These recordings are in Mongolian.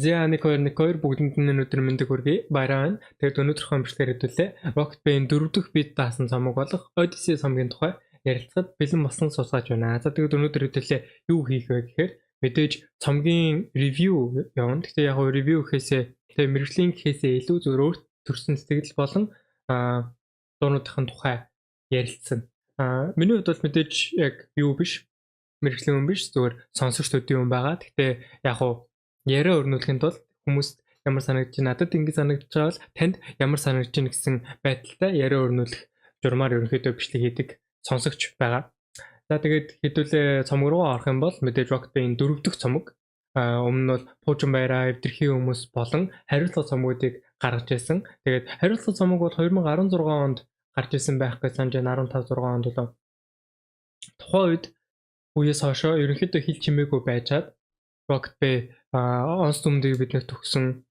Z1212 бүгдэнд нь өнөөдөр мэндийг хүргэе. Баяраа. Тэгээд өнөөдрийнхөө бичлэгээр хэдүүлээ Rocket Band 4 дахь бит даасан цомог болох Odyssey цомгийн тухай ярилцахад бэлэн болсон суулгаж байна. За тэгээд өнөөдөр хэдүүлээ юу хийх вэ гэхээр мэдээж цомгийн ревю явна. Гэхдээ яг ревю гэхээсээ тэгээд мэрэгжлийн гэхээсээ илүү зөв өөрт төрсэн сэтгэл болон дуунуудын тухай ярилцсан. Миний хувьд бол мэдээж яг юу биш мэрэгжлийн хүн биш зүгээр сонсогчдын хүн байгаа. Гэхдээ яг яриа өрнүүлэхэд бол хүмүүст ямар санагдаж байна, надад ингэ санагдаж байгаа бол танд ямар санагдаж байна гэсэн байдалтай яриа өрнүүлэх журмаар ерөнхийдөө бичлэг хийдэг сонсогч байгаа. За тэгээд хэдүүлээ цомог руу орох юм бол мэдээж Rocket Band 4 дахь цомог. Өмнө нь бол Пуужин баяраа эвдэрхий хүмүүс болон хариуцлага цомгуудыг гаргаж ирсэн. Тэгээд хариуцлага цомог бол 2016 онд гарч ирсэн байх гэж санаж байна. 15 6 онд болоо. Тухайн үед үеэс хойшоо ерөнхийдөө хил чимээгүй байжгаад Rocket Band онц дүмдийг биднэрт өгсөн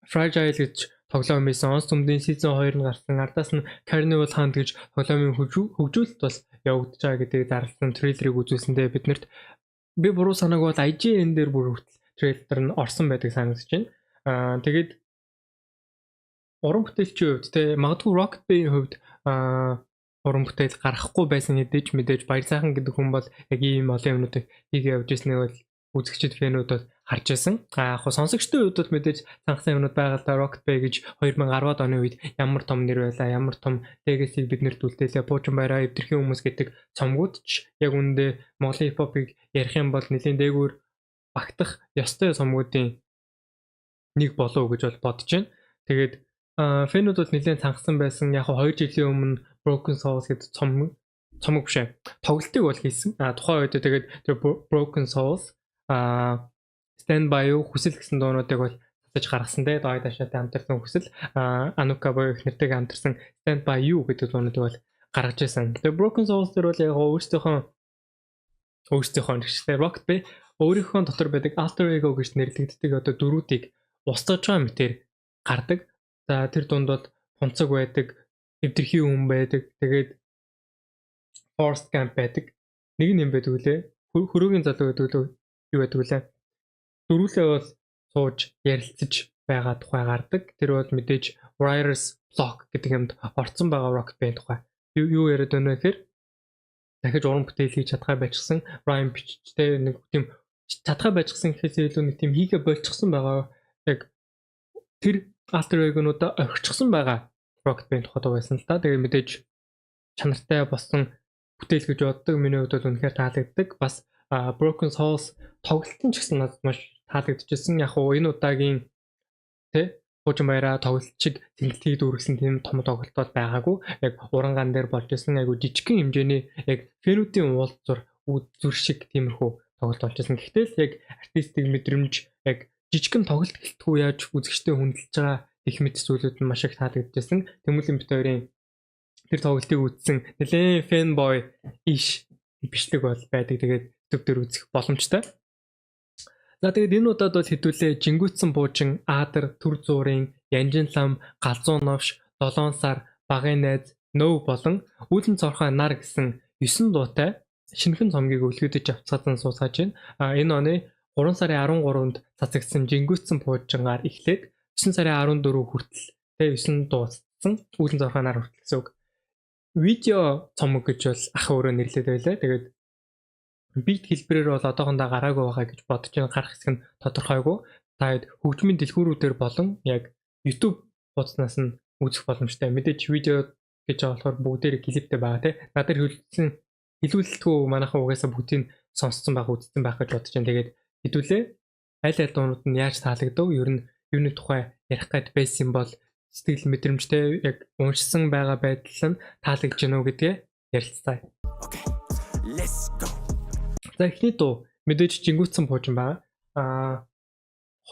Fragile гэж тоглоом хийсэн. Онц дүмдийн season 2 нь гарсан. Ардаас нь Carnival Hunt гэж тоглоомын хөгжүүлэлт бас явагдаж байгаа гэдгийг зарласан трейлерыг үзүүлсэндээ биднэрт би буруу санааг бол IGN дээр бүр хүртэл трейлер нь орсон байдаг санагдаж байна. Тэгээд уран бүтээлчийн хувьд те магадгүй Rocket Band-ийн хувьд уран бүтээл гаргахгүй байсан хэдий ч мэдээж баяр сайхан гэдэг хүн бол яг ийм олон юмнуудыг хийгээ явж ирснийг бол үзэгчид фэнүүд бол харж байсан. Яг сонсогчдын хувьд бол мэдээж цангасан юмнууд байгаа л да. Rocket Band гэж 2010-ад оны үед ямар том нэр байлаа, ямар том legacy-г биднэрт үлдээлээ. Пуужин баяраа эвдэрхий хүмүүс гэдэг цомгууд ч яг үүндээ Монголын хипхопыг ярих юм бол нэлийн дээгүүр багтах ёстой цомгуудын нэг болов уу гэж бол бодож байна. Тэгээд фэнүүд бол нэлийн цангасан байсан. Яг 2 жилийн өмнө Broken Souls гэдэг цомог биш ээ. Тоглолтыг бол хийсэн. Тухайн үед тэгээд Broken Souls Stand by You хүсэл гэсэн дуунуудыг бол татаж гаргасан дээ. Доод ташаатай хамтарсан хүсэл Anuka боёо их нэртэйг хамтарсан Stand by You гэдэг дуунуудыг бол гаргаж ирсэн. Тэгээд Broken Souls дээр бол яг өөрсдийнхөө нэгчлээ Rocket Band өөрийнхөө дотор байдаг Alter Ego гэж нэрлэгддэг одоо дөрүүдийг устгаж байгаа мэтэр гардаг. За тэр дунд бол фунцаг байдаг, эвдэрхий хүн байдаг. Тэгээд Forest Camp байдаг. Нэг нь юм байдаг үлээ. Хөрөөгийн залуу байдаг үлээ. Юу байдаг үлээ. Дөрвөлээ бол сууж ярилцаж байгаа тухай гардаг. Тэр бол мэдээж Writer's Block гэдэг юмд орцсон байгаа Rocket Band тухай. Юу яриад байна вэ гэхээр дахиж уран бүтээл хийж чадхаа байчсан Ryan бичтэй нэг тийм чадхаа байчсан гэхээс илүү нэг тийм хийгээ болчихсон байгаа. Яг тэр Alter Ego-нуудаа орхичихсан байгаа Rocket Band тухайд байсан л да. Тэгээ мэдээж чанартай болсон бүтээл гэж боддог. Миний хувьд бол үнэхээр таалагддаг. Бас Broken Souls тоглолтын ч гэсэн надад маш таалагдчихсэн. Яг энэ удаагийн Пуужин баяраа тоглолтчиг тэнглэлтийг дүүргэсэн тийм том тоглолтууд байгаагүй. Яг уранган дээр болж исэн айгу жижигхэн хэмжээний яг фэнүүдийн уулзур үзүр шиг тиймэрхүү тоглолт болж исэн. Гэхдээ л яг артистик мэдрэмж яг жижигхэн тоглолт гэлтгүй яаж үзэгчтэй хүндэлж байгаа их мэд зүйлүүд нь маш их таалагдчихсан. Тэмүүлийн бит хоёрын тэр тоглолтыг үзсэн нэлээ fanboy иш бичлэг бол байдаг. Тэгээд YouTube дээр үзэх боломжтой. За тэгээд энэ удаад бол хэдүүлээ Жингүйтсэн Пуужин, Аадар, Түр зуурын, Янжин лам, Галзуу новш, 7 сар, Багын найз, Нөв болон Үүлэн цорхой нар гэсэн 9 дуутай шинэхэн цомгийг өлгөдөж авцгаасан суусгаж байна. Энэ оны 3 сарын 13-нд цацагдсан Жингүйтсэн Пуужингаар эхлээд 9 сарын 14 хүртэл 9 дууссан Үүлэн цорхой нар хүртэл гэсэн үг. Видео цомог гэж бол ах өөрөө нэрлэдэг байлаа. Тэгээд бит хэлбэрээр бол одоохондоо гараагүй байгаа гэж бодож байгаа. Гарах хэсэг нь тодорхойгүй. Таад хөгжмийн дэлгүүрүүдээр болон яг YouTube хуудаснаас нь үзэх боломжтой. Мэдээж видео гэж байгаа болохоор бүгдээр клиптэй байгаа тий. Надад хэлүүлэлтгүй манайхан угаасаа бүгдийг сонсцсон байх, үзсэн байх гэж бодож байна. Тэгээд хэдүүлээ аль дуунууд нь яаж таалагдав? Ер нь юуны тухай ярих гээд байсан бол сэтгэл мэдрэмжтэй яг уншсан байгаа байдал нь таалагдж гэнэ үү гэдгээ ярилцъя. Окей. Let's go. За эхний дуу мэдээж Жингүйтсэн Пуужин байгаа.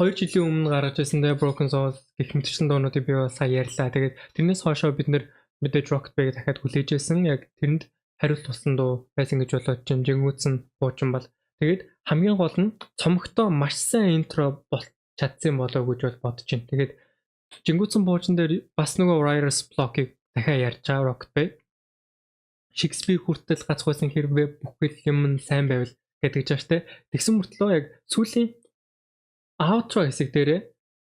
2 жилийн өмнө гаргаж ирсэн Broken Souls гэх мэтчсэн дуунуудыг би бас сая ярьлаа. Тэгээд тэрнээс хойшоо бид нэр мэдээж Rocket Band дахиад хүлээж ирсэн. Яг тэрэнд хариулт тусан дуу байсан гэж бодож чинь Жингүйтсэн Пуужин бол тэгээд хамгийн гол нь цомогтой маш сайн интро чадсан болоо гэж бодож чинь. Тэгээд Жингүйтсэн Пуужин дээр бас нөгөө Writer's Block-ыг дахиад ярьж байгаа Rocket Band. Шекспир хүртэл гацхойсон хэрвээ бүхэл юм сайн байвал гэдэг жааштай. Тэгсэн мөртлөө яг сүүлийн outro хэсэг дээрээ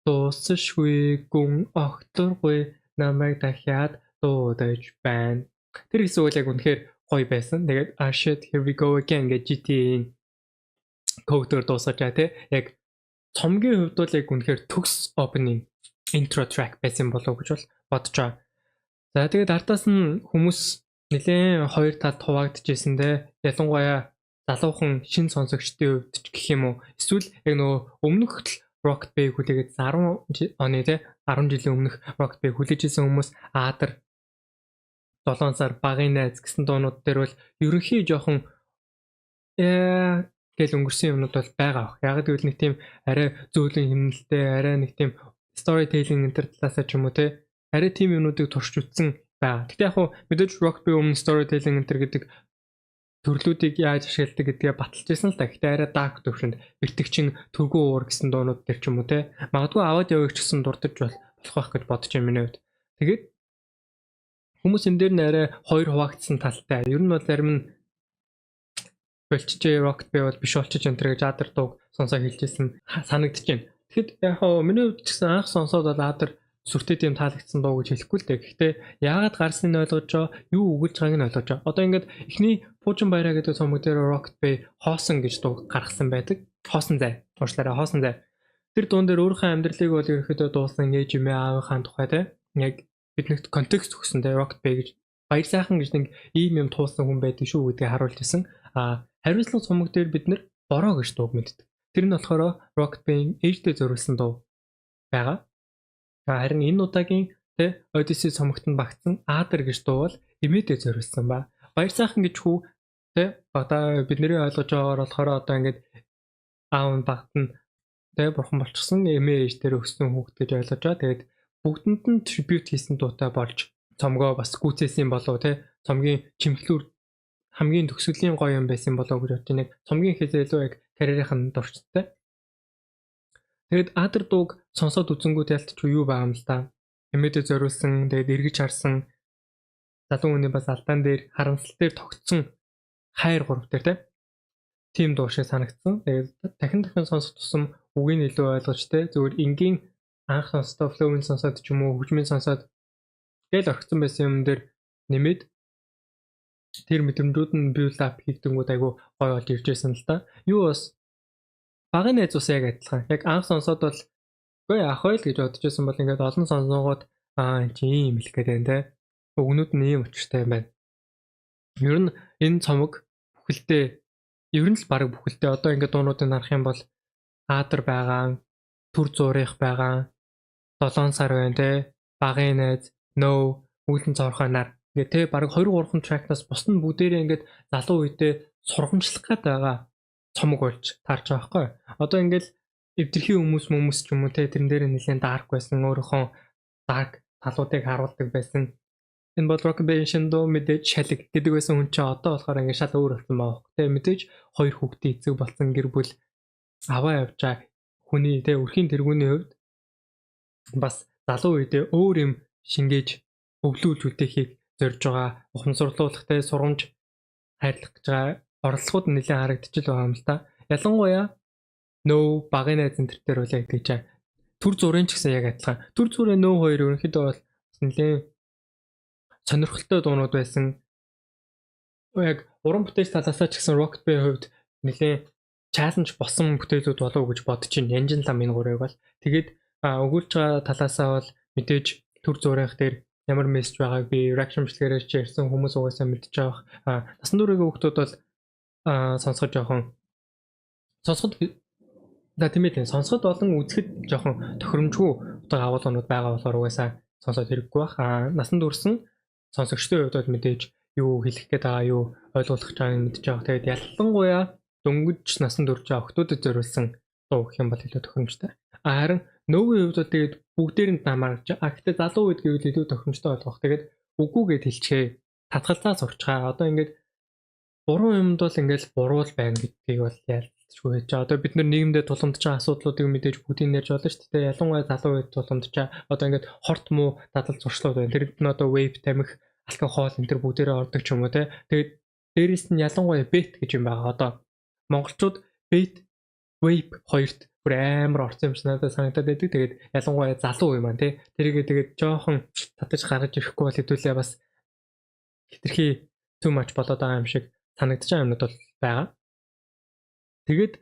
дуусшгүй гүн огторгүй намайг дахиад дуудаж байна. Тэр хэсэг үл яг үнэхээр гоё байсан. Тэгээд shit here we go again гэж GTA-ийн кодоор дуусгачаа тий. Яг цомгийн хувьд бол яг үнэхээр төгс opening intro track байсан болов уу гэж бол бодож байгаа. За тэгээд ардаас нь хүмүүс нэлээд хоёр талд хуваагдчихсэн дээ. Ялангуяа залуухан шин сонсогчдын хувьд ч гэх юм уу. Эсвэл яг нөгөө өмнөх Rocket Bay хүлээгээд 10 оны тий 10 жилийн өмнөх Rocket Bay хүлээжсэн хүмүүс Аадар 7 сар багын найз гэсэн дуунууд дээр бол ерөнхий жоохон гэл өнгөрсөн юмнууд бол байгаа. Яг гэвэл нэг тийм арай зөөлөн хэмнэлтэй, арай нэг тийм storytelling энэ төр талаасаа ч юм уу тий арай тийм юмнуудыг турш үтсэн байгаа. Гэтэ яг хуу мэдээж Rocket Bay өмнө storytelling энэ төр гэдэг төрлүүдийг яаж ашигладаг гэдгээ баталж ирсэн л та. Гэтэ арай dark төвшөнд бэртгчин төргөө уур гэсэн дуунууд дээр ч юм уу те. Магадгүй аваад явах гэсэн дурдж болох байх гэж бодож юм миний хувьд. Тэгээд хүмүүс энэ дээр нь арай хоёр хуваагдсан талтай. Ер нь бол зарим нь болчихжээ Rocket Bay бол биш болчих энэ төр гэж Аадар дууг сонсоо хэлжсэн санагдаж байна. Тэгэхэд яг хоо миний хувьд ч гэсэн анх сонсоод бол Аадар сүртэй тийм таалагдсан дуу гэж хэлэхгүй л дээ. Гэхдээ яагаад гарсныг нь ойлгож байгаа, юу өгүүлж байгааг нь ойлгож байгаа. Одоо ингээд эхний Пуужин баяраа гэдэг цомог дээр Rocket Bay хоосон гэж дуу гаргасан байдаг. Хоосон зай. Уучлаарай, хоосон зай. Тэр дуун дээр өөрийнхөө амьдралыг бол ерөөхдөө дуусан ээж юмээ аавынхаа тухай те. Яг биднэрт контекст өгсөн те Rocket Bay гэж баяр сайхан гэж нэг ийм юм туулсан хүн байдаг шүү гэдгийг харуулж ирсэн. Хариуцлага цомог дээр бид нэр бороо гэж дууг мэддэг. Тэр нь болохоор Rocket Bay-ийн ээжтэй зориулсан дуу байгаа. Харин энэ удаагийн тэ Odyssey цомогт нь багтсан Aaдар гэж дуу бол эмээдээ зориулсан ба. Баяр сайхан гэж хүү тэ одоо бидний ойлгож байгаагаар болохоор одоо ингээд аав нь багт нь тэ бурхан болчихсон эмээ ээж дээр өссөн хүүхэд гэж ойлгож байгаа. Тэгээд бүгдэнд нь tribute хийсэн дуутай болж цомгоо бас гүйцээсэн болов тэ цомгийн чимхлүүр хамгийн төгсгөлийн гоё юм байсан болов гэж бодож байна. Цомгийн хэзээ илүү яг карьерийнх нь дурчтай. Тэгээд Aaдар дууг сонсоод үзэнгүүт ялтч юу байгаа юм л та. Эмээдээ зориулсан, тэгээд эргэж харсан залуу хүний бас алдаан дээр харамсал дээр тогтсон хайр гурав дээр тийм дуу шиг санагдсан. Тэгээд дахин сонсох тусам үгийг илүү ойлгож зүгээр энгийн анх сонсдоо flow-ын сонсоод ч юм уу хөгжмийн сонсоод тэгэл орхисон байсан юм дээр нэмээд тэр мэдрэмжүүд нь build up хийгдэнгүүд айгу гоё болж ирж байсан л та. Юу бас багын найз ус яг адилхан. Яг анх сонсоод бол үгүй ах ойл гэж бодож байсан бол ингээд олон сонсонгууд энэ чи ийм хэлэх гээд байна те. Өгнүүд нь ийм учиртай юм байна. Ер нь энэ цомог бүхэлдээ ер нь л баг бүхэлдээ одоо ингээд дуунуудыг харах юм бол Аадар байгаа, Түр зурих байгаа, 7 сар байна те. Багын найз, No, үүлэн цорхой нар ингээд те баг 2 3 track-наас бус нь бүгдээрээ ингээд залуу үедээ сургамжлах гээд байгаа цомог болж таарч байгаа байхгүй. Одоо ингээд эвдэрхий хүмүүс ч юм уу те тэрэн дээр нэлээд dark байсан өөрийнхөө dark талуудыг харуулдаг байсан. Энэ бол Rocket Bay шин дуу мэдээж шалэг гэдэг байсан хүн чинь одоо болохоор ингээд шал өөр болсон байгаа хөөх. Тэ мэдээж хоёр хүүхдээ эцэг болсон гэр бүл аваа явж байгаа хүний тэ өрхийн тэргүүний хувьд бас залуу үедээ өөр юм шингээж өвлүүлж үлдэхийг зорж байгаа ухамсарлуулах тэ сургамж хайрлах гэж байгаа оролцоогууд нэлээд харагдчихл байгаа юм л та. Ялангуяа No багын найзын тэр дээр бол яг тэгж байгаа. Түр зургийн ч гэсэн яг адилхан. Түр зургийн No хоёр ерөнхийдөө бол нэлээд сонирхолтой дуунууд байсан. Яг уран бүтээж талаасаа ч гэсэн Rocket Bay хувьд нэлээд challenge болсон бүтээлүүд болов гэж бодож байна. Engine лам энэ гурыг бол тэгээд өгүүлж байгаа талаасаа бол мэдээж түр зургийнх дээр ямар мессеж байгааг би reaction бичлэгээрээ ярьсан хүмүүс угаасаа мэдж байгаа. Насан туршийн хүүхдүүд бол сонсоход жоохон сонсоход да тийм ээ сонсоход болон үзэхэд жоохон тохиромжгүй утга агуулгууд байгаа болохоор угаасаа сонсоод хэрэггүй бах. Насан туршсан сонсогчдын хувьд бол мэдээж юу хэлэх гээд байгаа юу ойлгуулах гэж байгааг мэдж байгаа. Тэгээд ялангуяа дөнгөж насан турш байгаа охтуудад зориулсан дуу гэх юм бол илүү тохиромжтой. Харин Новын хувьд бол тэгээд бүгдээрэнд намаарч гэхдээ залуу үед гэвэл илүү тохиромжтой болгох. Тэгээд үгүйгээд хэлчихээ. Татгалзаа сурчгаа. Одоо ингээд буруу юмд бол ингээд буруул байна гэдгийг бол ялцгүй байж байгаа. Одоо бид нар нийгэмдээ тулгамдж байгаа асуудлуудыг мэдээж бүгдийг нэрж болно шүү дээ. Ялангуяа залуу үед тулгамдж байгаа. Одоо ингээд хорт муу дадал зуршлууд байна. Тэрэнд нь одоо wave тамхи алкогол энэ төр бүгдээрээ ордог ч юм уу те. Тэгээд дээрэс нь ялангуяа бет гэж юм байгаа. Одоо монголчууд бет wave хоёрт бүр амар орсон юм шиг надад санагдаад байдаг. Тэгээд ялангуяа залуу юм аа тий. Тэрийгээ тэгээд жоохон татаж гаргаж ирэхгүй бол хэдүүлээ бас хитрхи too much болоод байгаа юм шиг санагдаж байгаа юмнууд бол байгаа. Тэгээд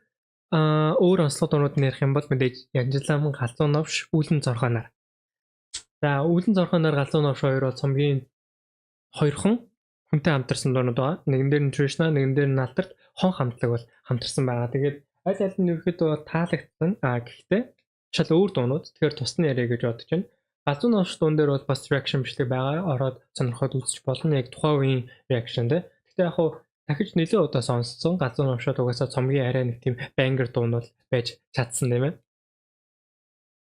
өөр онцлог дуунууд нь ярих юм бол мэдээж Янжлам галзуу новш үүлэн зорхооноор. За үүлэн зорхооноор галзуу новш хоёр бол цомгийн хоёрхан хүнтэй хамтарсан дуунууд байгаа. Нэгэн дээр нь traditional, нэгэн дээр нь алтарт хон хамтлаг бол хамтарсан байгаа. Тэгээд аль аль нь ерөөхдөө таалагдсан. Гэхдээ шал өөр дуунууд. Тэгэхээр тусна яриа гэж бодож байна. Галзуу новш дуун дээр бол бас reaction бичлэг байгаа. Ороод сонирхоод үзэж болно. Яг тухайн үеийн reaction дээ. Гэхдээ яг хуу дахиж нэлээд удаа сонссон. Галзуу новшоод угаасаа цомгийн арай нэг тийм banger дуун бол байж чадсан юм байна.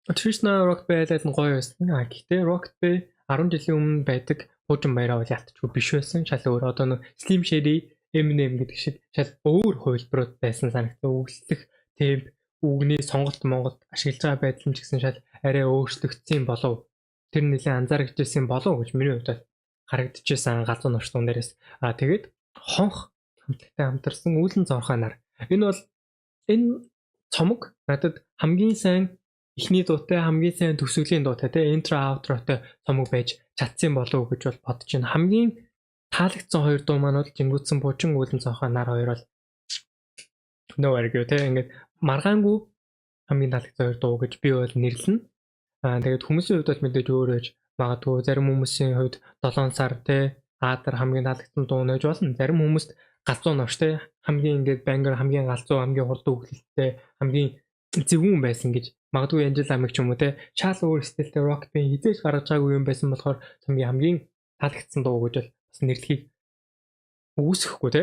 Traditional Rocket Bay аль нь гоё байсан. Гэхдээ Rocket Bay 10 жилийн өмнө байдаг хуужин баяраа бол ялтчгүй биш байсан. Шал өөр одоо нэг Slim Shady Eminem гэдэг шиг шал өөр хувилбарууд байсан санагдсан. Үгслэх темп, үгний сонголт Монголд ашиглаж байгаа байдал нь ч гэсэн шал арай өөрчлөгдсөн болов. Тэр нэлээд анзаарчихсан болов гэж миний хувьд харагдчихсан галзуу новш дуун дээрээс. Тэгээд хонх хамтлагтай хамтарсан үүлэн зорхооноор. Энэ цомог надад хамгийн сайн эхний дуутай, хамгийн сайн төгсгөлийн дуутай те интро аутротой цомог байж чадсан болов гэж бол бодож байна. Хамгийн таалагдсан хоёр дуу маань бол Жингүтсэн Буучин үүлэн зорхооноор хоёр бол no argue те ингээд маргаангүй хамгийн таалагдсан хоёр дуу гэж би бол нэрлэнэ. Тэгээд хүмүүсийн хувьд бол мэдээж өөр байж магадгүй. Зарим хүмүүсийн хувьд 7 сар те Аадар хамгийн таалагдсан дуу нэж болно. Зарим хүмүүст галзуу новш те хамгийн ингээд banger, хамгийн галзуу, хамгийн хурдан үгэлэлттэй, хамгийн зөвүүн байсан гэж магадгүй Янжил амиг ч юм уу те шал өөр стилтэй rock band хизээж гаргаж байгаагүй юм байсан болохоор хамгийн таалагдсан дуу гэж бол бас нэрлэхийг үүсэхгүй те.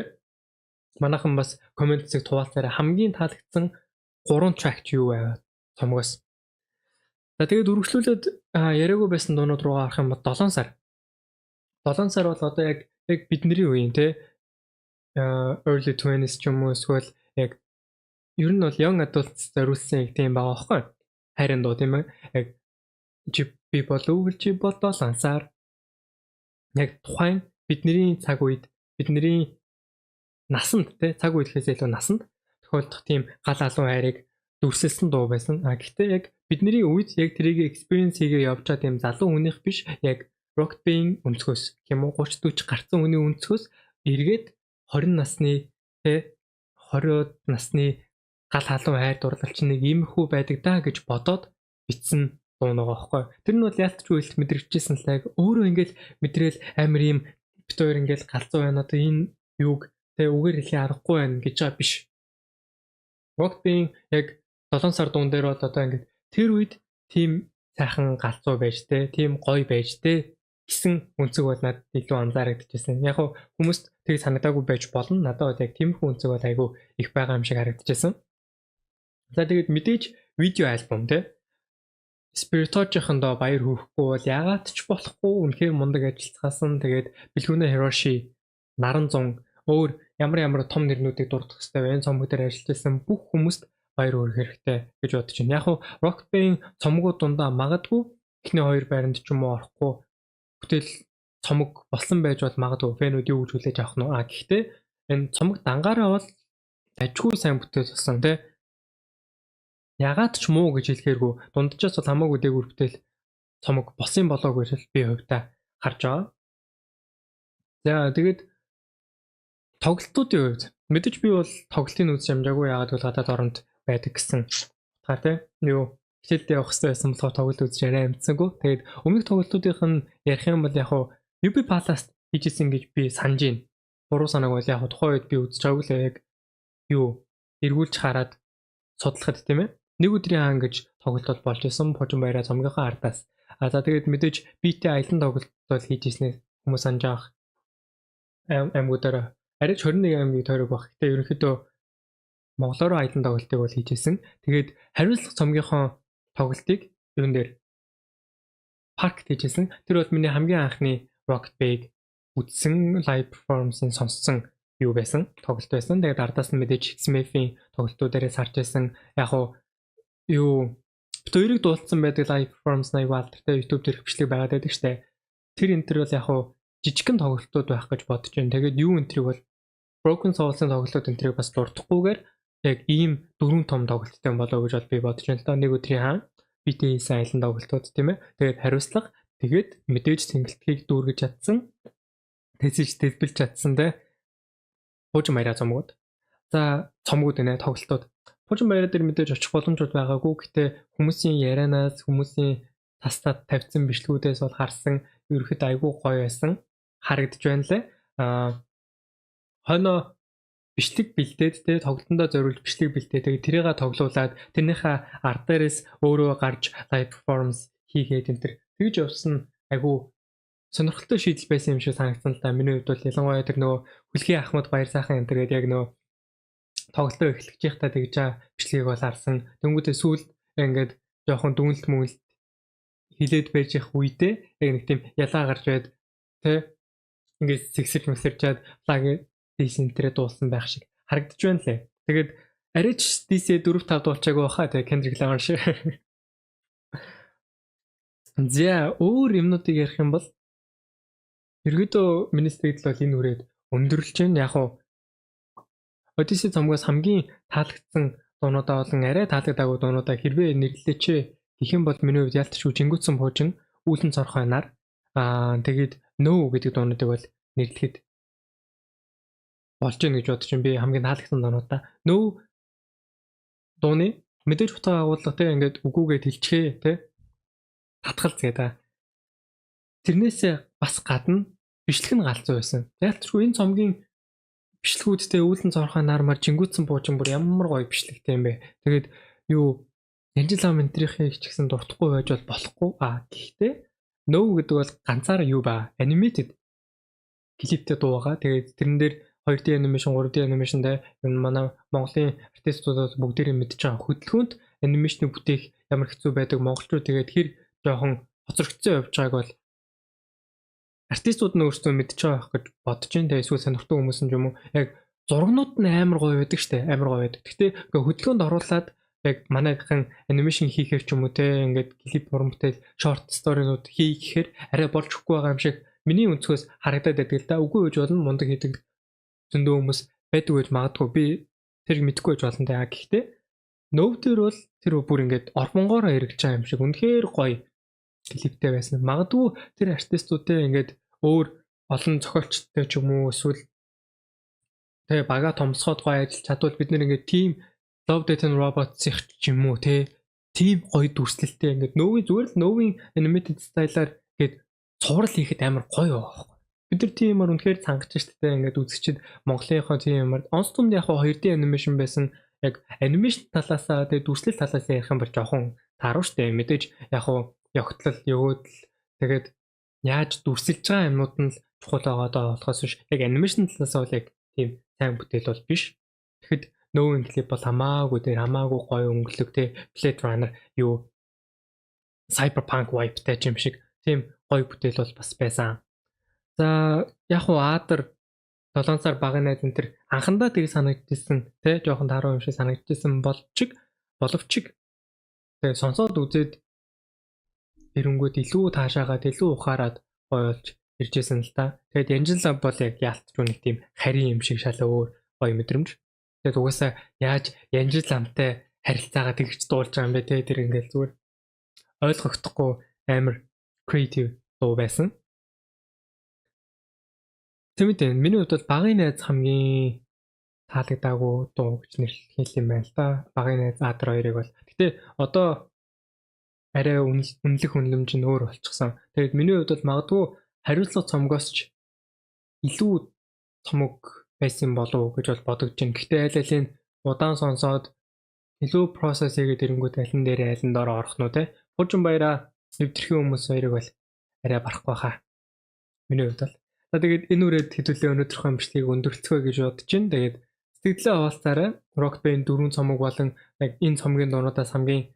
Манайхан бас комент зэг туваалцаараа хамгийн таалагдсан 3 track юу байв цомгоос. За тэгээд үргэлжлүүлээд яриаггүй байсан дуунууд руу гарах юм бол 7 сар. 7 сар бол одоо яг бидний үеийн те early 20s ч юм уу эсвэл яг ер нь бол young adults зориулсан яг тийм байгаа байхгүй. Хайрын дуу тийм ээ. Яг би болов чи бодол ансаар яг тухайн бидний цаг үед бидний насанд те цаг үеийнхээс илүү насанд тохиолдох тийм гал алуун хайрыг дүрсэлсэн дуу байсан. Гэхдээ яг бидний үед яг тэрийг experience хийгээ явж байгаа тийм залуу хүнийх биш яг rock band өнцгөөс юм уу 30 40 гарцсан хүний өнцгөөс эргээд 20 насны те 20 насны гал халуун хайр дурлалч нэг иймэрхүү байдаг даа гэж бодоод бичсэн дуу байгаа байхгүй. Тэр нь бол ялтч үйлт мэдрэгчсэн л яг өөрөө ингээл мэдрээл амар ийм бит хоёр ингээл галзуу байна одоо энэ юуг те үгээр хэлхий аргагүй байна гэж байгаа биш. Rock band яг 7 сар дуун дээр бол одоо ингээд тэр үед тийм сайхан галзуу байж те тийм гоё байж те гэсэн үнцэг бол надад илүү анзаарэгдэжсэн. Яг хүмүүст тэг санагдаагүй байж болно. Надад бол яг тиймэрхүү үнцэг бол айгүй их байгаа юм шиг харагдчихсан. За тэгээд мэдээж видео альбом те Spiritoge-хондоо баяр хүрхгүй бол яагаад ч болохгүй үнэхээр мундаг ажиллацгаасан. Тэгээд Бэлгүнэ Hiroshi, Наран Зун өөр ямар том нэрнүүдийг дурдах хэрэгтэй. Энэ цомог дээр ажиллаж байсан бүх хүмүүст баяр хүрэх хэрэгтэй гэж бодож байна. Яг Rock Band цомгууд дундаа магадгүй эхний хоёр байранд ч юм уу орохгүй бүтээл цомог болсон байж бол магадгүй фэнүүд юу гэж хүлээж авах нь. Гэхдээ энэ цомог дангаараа бол ажгүй сайн бүтээл болсон те. Ягаад ч муу гэж хэлэхээргүй дунджаас бол хамаагүй дээгүүр бүтээл цомог болсон болоо гэж би хувьдаа харж байгаа. За тэгээд тоглолтуудын хувьд мэдээж би бол тоглолтын үз шамжаагүй яагаад гэвэл гадаад оронд байдаг гэсэн утгаар те. Юу хичээлдээ явах хэрэгтэй байсан болохоор тоглолт үзэж арай амтсангүй. Тэгээд өмнөх тоглолтуудынх нь ярих юм бол яг UB Palace хийжсэн гэж би санаж байна. Буруу санааг бол яг тухайн үед би үзэж байгаагүй л яг юу эргүүлж хараад судлахад тийм ээ. Нэг өдрийн хаан гэж тоглолт болж исэн Бужин баяраа цомгийнхаа ардаас. За тэгээд мэдээж битээ аялан тоглолт бол хийжсэн хүмүүс санаж авах аймагуудаараа арай 21 аймгийн тойрог баг. Гэтэ ерөнхийдөө монголоор аялан тоглолтыг бол хийжсэн. Тэгээд хариуцлага цомгийнхоо тоглолтыг юун дээр паркт хийжсэн. Тэр бол миний хамгийн анхны Rocket Band үзсэн live performance-ын сонссон юу байсан? Тоглолт байсан. Тэгээд ардаас нь мэдээж Smith-ийн тоглолтуудаараа сарж байсан. Яг юу битүүрийг дуулсан байдаг live performance нэг алдартай YouTube дээр хвчлэг байгаад байдаг штэ. Тэр энэ төр бол яг жижигхэн тоглолтууд байх гэж бодож байна. Тэгээд юу энэ төрийг бол Broken Souls-ын тоглолтууд энэ төрийг бас дурдахгүйгээр яг ийм дөрвөн том тоглолттой болоо гэж бол би бодож байна л да. Нэг өдрийн хаан BTS айлын тоглолтууд тийм ээ. Тэгээд хариуцлага тэгээд мэдээж сэнгэлтгийг дүүргэж чадсан. Тэсэж дэлбэлж чадсан те. Пуужин баяраа цомгууд. За цомгууд нэ тоглолтууд. Пуужин баяраа дээр мэдээж очих боломжууд байгаагүй. Гэтэ хүмүүсийн ярианаас хүмүүсийн тастад тавьсан бичлэгүүдээс бол харсан ерөөхдөө айгүй гоё байсан. Харагдж байна лээ. Хойно бичлэг бэлдээд те тоглолтондоо зориулж бичлэг бэлдээд тэгээ тэрийг тоглуулад тэрнийхээ ард дээрээс өөрөө гарч live performance хийгээд энэ төр тэгж явсан айгүй сонирхолтой шийдэл байсан юм шиг санагдсан л да. Миний хувьд бол ялангуяа тэр нөгөө Хүлхий Ахмад баяр сайхан энэ төргээд яг нөгөө тоглолтоо эхлэж байхдаа тэгж бичлэгийг бол харсан. Тэнгүүдээ сүүлд ингээд жоохон дүнэлт мөнгөлт хилээд байж их үедээ яг нэг тийм ялаа гарч байд тэ ингээд сэгсэж мэсэрчээд флаг дисентрээ дуулсан байх шиг харагдаж байна лээ. Тэгээд арайч DC 4-5 дуулчаагүй баха тэ Kendrick Lamar шиг. За өөр юмнуудыг ярих юм бол ерөөдөө миний сэтгэл бол энэ үрээд өндөрлж байна. Яг уу Odyssey цомгоос хамгийн таалагдсан дуунуудаа болон арай таалагдаагүй дуунуудаа хэрвээ нэрлэлээч гэх юм бол миний хувьд ялтч жингүүцэн буужин үүлэн цорхойнаар тэгээд No гэдэг дуунуудыг бол нэрлэхэд болж гэнэ гэж бодож байна. Би хамгийн таалагдсан дуунуудаа No дууны мэдээж утга агуулга те ингээд үгүйгээ тэлчгээ те татгал зэда. Тэрнээсээ бас гадна бичлэг нь галзуу байсан. Ялтчгүй энэ цомгийн бичлэгүүдтэй үүлэн цорхой нармар жингүүцэн буужин бүр ямар гоё бичлэгтэй юм бэ. Тэгээд юу Angela Mentrich-ийг ч гэсэн дуртахгүй байж бол болохгүй. Гэхдээ No гэдэг бол ганцаараа юу ба animated клиптэй дуу байгаа. Тэгээд тэрэн дээр 2D animation, 3D animation дээр энэ манай Монголын артистуудад бүгдээрээ мэдж байгаа хөдөлгөөнт анимашны бүтээх ямар хэцүү байдаг монголчууд тэгээд хэр жоохон хоцрогдсон явж байгааг бол артистууд нь өөрсдөө мэдж байгаа гэж бодож байна. Тэгээ эсвэл сонирхдаг хүмүүс нь юм уу яг зургнууд нь амар гоё байдаг штэ амар гоё байдаг. Гэхдээ хөдөлгөөнд оруулаад яг манайхан анимашн хийхээр ч юм уу те ингээд клип форматэл short story-нууд хийхээр арай болж өгөхгүй байгаа юм шиг миний өнцгөөс харагдаад байдаг л да. Үгүй гэж болно мундаг хийдэг зөндөө хүмүүс байдаг гэж магадгүй би тэрийг мэдэхгүй гэж болно те. Гэхдээ No дээр бол тэр бүр ингээд орбонгоор эргэж байгаа юм шиг үнэхээр гоё клиптэй байсан. Магадгүй тэр артистуудтэй ингээд өөр олон зохиолчтой ч юм уу эсвэл тэгээ бага томсгоод гоё ажиллаж чадвал бид нэр ингээд team Love Death and Robots-их ч юм уу те team гоё дүрслэлтэй ингээд Novi зүгээр л Novi animated style-аар ингээд цуврал хийхэд амар гоё байгаа. Бид нар team-аар үнэхээр цангаж штэ ингээд үзэгчд Монголынхоо team-аар онцлогд яг 2D animation байсан яг анимашн талаасаа тэгээ дүрслэл талаасаа ярих юм бол жоохон тааруу штэ мэдээж яг явагтлал өгөөдөл тэгээд яаж дүрсэлж байгаа юмнууд нь чухал байгаа даа болохоос биш яг анимашн талаасаа бол яг тийм сайн бүтээл бол биш. Тэгэхэд нөөний клип бол хамаагүй гоё өнгөлөг те Blade Runner юу Cyberpunk vibe-тай юм шиг тийм гоё бүтээл бол бас байсан. За яг Аадар 7 сар багын найз энэ төр анхандаа тийг санагдчихсэн те жоохон тааруу юм шиг санагдчихсэн боловч тэгээ сонсоод үзээд эрэнгүүд илүү таашаагаад илүү ухаарад гоё болж иржсэн л та. Тэгээд Angela бол яг яалтчгүй нэг тийм харийн юм шиг шалаа өөр гоё мэдрэмж. Тэгээд угаасаа яаж Angela-мтай харилцаагаа тэгж дуулж байгаа юм бэ те тэр ингээл зүгээр ойлгохдохгүй амар creative дуу байсан. Тэмээ миний хувьд бол багын найз хамгийн таалагдаагүй дуу гэж нэрлэх юм байна л да. Багын найз Аадар хоёрыг бол. Гэтэ одоо арай үнэлэх үнэлэмж нь өөр болчихсон. Тэгээд миний хувьд бол магадгүй хариуцлага цомгоос ч илүү цомог байсан болов гэж бол бодож байна. Гэхдээ аль-алийг удаан сонсоод илүү процесс хийгээд ирэнгүүт алин дээр алин доор орох нь те. Пуужин баяраа нэвтрэх хүмүүс хоёрыг бол арай барахгүй хаа. Миний хувьд бол. За тэгээд энэ үрээд хэдүүлээ өнөөдрийнхөө бичлэгийг өндөрлцгөө гэж бодож байна. Тэгээд сэтгэлээ хаваалцаарай. Rock Band 4 цомог болон яг энэ цомгийн дуунуудаас хамгийн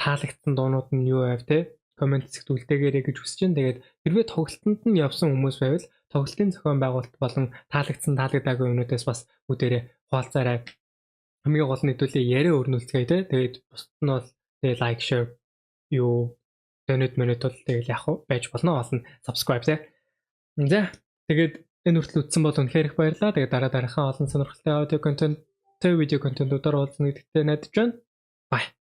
таалагдсан дуунууд нь юу байв те? Комент хэсэгт үлдээгээрэй гэж хүсэж байна. Тэгээд хэрвээ тоглолтод нь явсан хүмүүс байвал тоглолтын зохион байгуулалт болон таалагдаагүй юмнуудаас бас бүгдээрээ хуваалцаарай. Хамгийн гол нь хэдүүлээ яриа өрнүүлцгээе те. Тэгээд бусд нь бол тэгээд лайк, share юу donate бол тэгээд яг байж болно болно subscribe те. За тэгээд энэ хүртэл үзсэн бол үнэхээр их баярлалаа. Тэгээд дараахан олон сонирхолтой аудио контент видео контентуудаар уулзна гэдэгтээ найдаж байна. Bye.